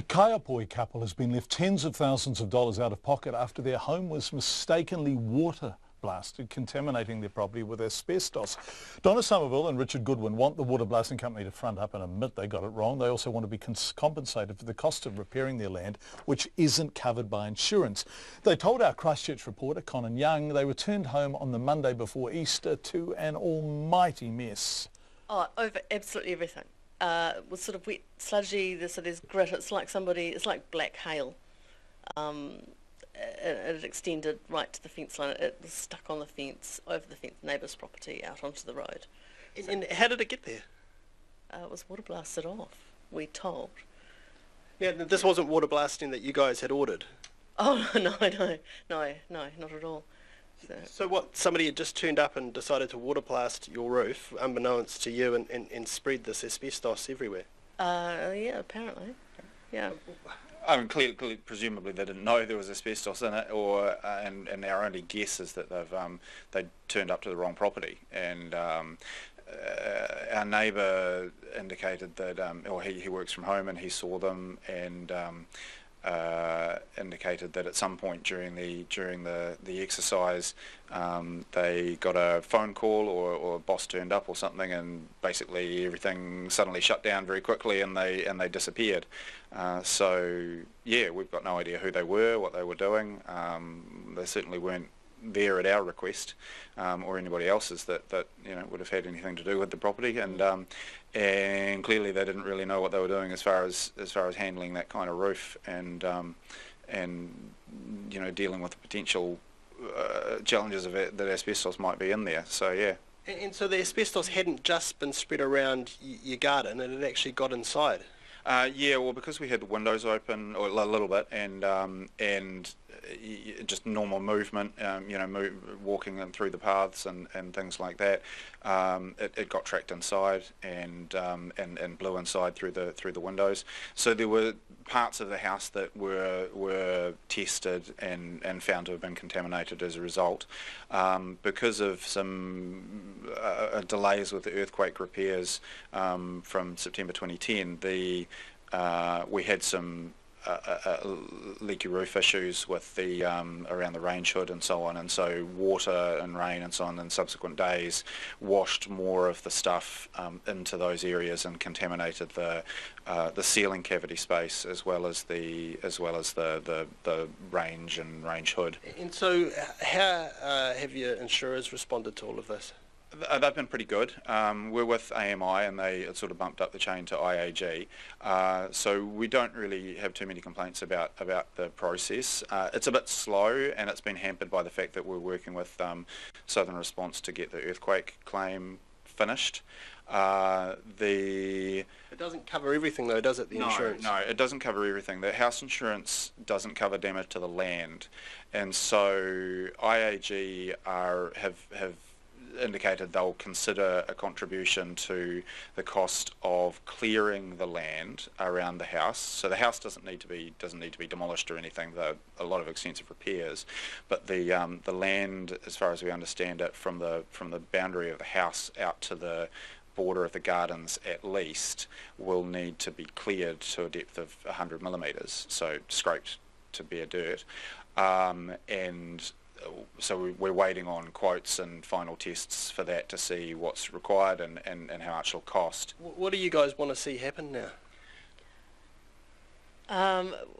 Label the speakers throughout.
Speaker 1: A Kaiapoi couple has been left tens of thousands of dollars out of pocket after their home was mistakenly water blasted, contaminating their property with asbestos. Donna Somerville and Richard Goodwin want the water blasting company to front up and admit they got it wrong. They also want to be compensated for the cost of repairing their land, which isn't covered by insurance. They told our Christchurch reporter, Conan Young, they returned home on the Monday before Easter to an almighty mess.
Speaker 2: Oh, over absolutely everything. It was sort of wet, sludgy, so there's grit. It's like black hail. It extended right to the fence line. It was stuck on the fence, over the fence, neighbour's property, out onto the road.
Speaker 3: And how did it get there?
Speaker 2: It was water blasted off, we're told.
Speaker 3: Yeah, this wasn't water blasting that you guys had ordered?
Speaker 2: Oh, no, not at all.
Speaker 3: So what, somebody had just turned up and decided to water blast your roof, unbeknownst to you, and spread this asbestos everywhere?
Speaker 2: Yeah, apparently, yeah.
Speaker 4: I mean, clearly, presumably they didn't know there was asbestos in it, or and our only guess is that they turned up to the wrong property. And our neighbour indicated that, or he works from home and he saw them, and indicated that at some point during the exercise they got a phone call, or a boss turned up or something, and basically everything suddenly shut down very quickly, and they disappeared. So yeah, we've got no idea who they were, what they were doing. They certainly weren't there at our request, or anybody else's that would have had anything to do with the property, and clearly they didn't really know what they were doing as far as handling that kind of roof, and dealing with the potential challenges of it, that asbestos might be in there. So yeah.
Speaker 3: And so the asbestos hadn't just been spread around your garden, it had actually got inside.
Speaker 4: Yeah, well, because we had the windows open, or a little bit, and just normal movement, walking them through the paths and things like that, it got tracked inside and blew inside through the windows. So there were parts of the house that were tested and found to have been contaminated as a result. Because of some delays with the earthquake repairs from September 2010, we had some leaky roof issues with the around the range hood and so on, and so water and rain and so on in subsequent days washed more of the stuff into those areas and contaminated the ceiling cavity space, as well as the range and range hood. And
Speaker 3: so how have your insurers responded to all of this?
Speaker 4: They've been pretty good. We're with AMI, and they sort of bumped up the chain to IAG. So we don't really have too many complaints about the process. It's a bit slow, and it's been hampered by the fact that we're working with Southern Response to get the earthquake claim finished. It
Speaker 3: doesn't cover everything though, does it, the insurance?
Speaker 4: No, it doesn't cover everything. The house insurance doesn't cover damage to the land, and so IAG have indicated they'll consider a contribution to the cost of clearing the land around the house. So the house doesn't need to be demolished or anything, though a lot of extensive repairs, but the land, as far as we understand it, from the boundary of the house out to the border of the gardens at least, will need to be cleared to a depth of 100 millimetres, so scraped to bare dirt, and so we're waiting on quotes and final tests for that to see what's required and how much it'll cost.
Speaker 3: What do you guys want to see happen now?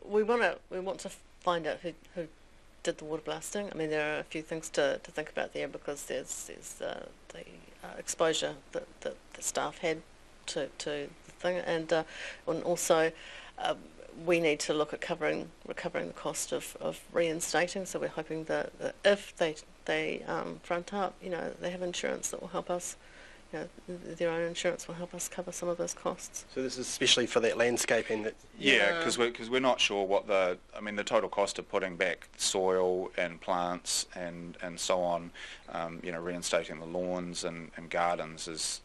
Speaker 2: We want to find out who did the water blasting. I mean, there are a few things to think about there, because there's the exposure that the staff had to the thing, and also we need to look at recovering the cost of reinstating. So we're hoping that if they front up, they have insurance that will help us. Their own insurance will help us cover some of those costs.
Speaker 3: So this is especially for that landscaping.
Speaker 4: Yeah, because we're not sure what the total cost of putting back soil and plants and so on, reinstating the lawns and gardens is.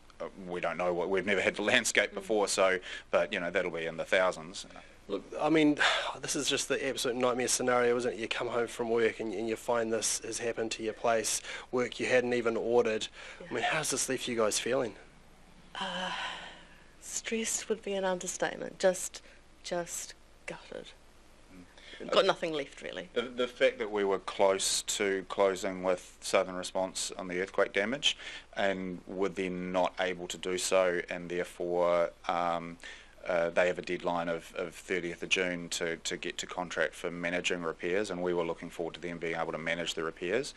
Speaker 4: We don't know we've never had the landscape before, so but that'll be in the thousands.
Speaker 3: Look, I mean, this is just the absolute nightmare scenario, isn't it? You come home from work and you find this has happened to your place, work you hadn't even ordered. Yeah. I mean, how's this leave you guys feeling?
Speaker 2: Stressed would be an understatement. Just gutted. Got nothing left really.
Speaker 4: The fact that we were close to closing with Southern Response on the earthquake damage and were then not able to do so, and therefore they have a deadline of 30th of June to get to contract for managing repairs, and we were looking forward to them being able to manage the repairs.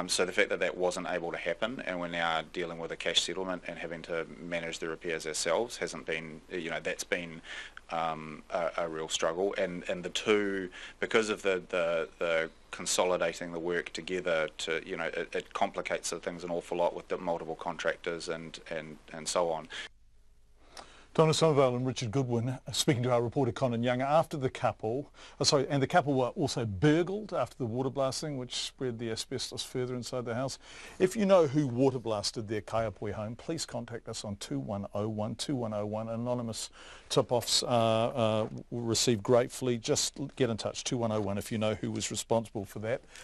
Speaker 4: So the fact that that wasn't able to happen, and we're now dealing with a cash settlement and having to manage the repairs ourselves, hasn't been, that's been a real struggle. And the two, because of the consolidating the work together, to it complicates the things an awful lot with the multiple contractors and so on.
Speaker 1: Donna Somerville and Richard Goodwin speaking to our reporter Conan Young after the couple, and the couple were also burgled after the water blasting, which spread the asbestos further inside the house. If you know who water blasted their Kaiapoi home, please contact us on 2101. Anonymous tip-offs received gratefully. Just get in touch, 2101, if you know who was responsible for that.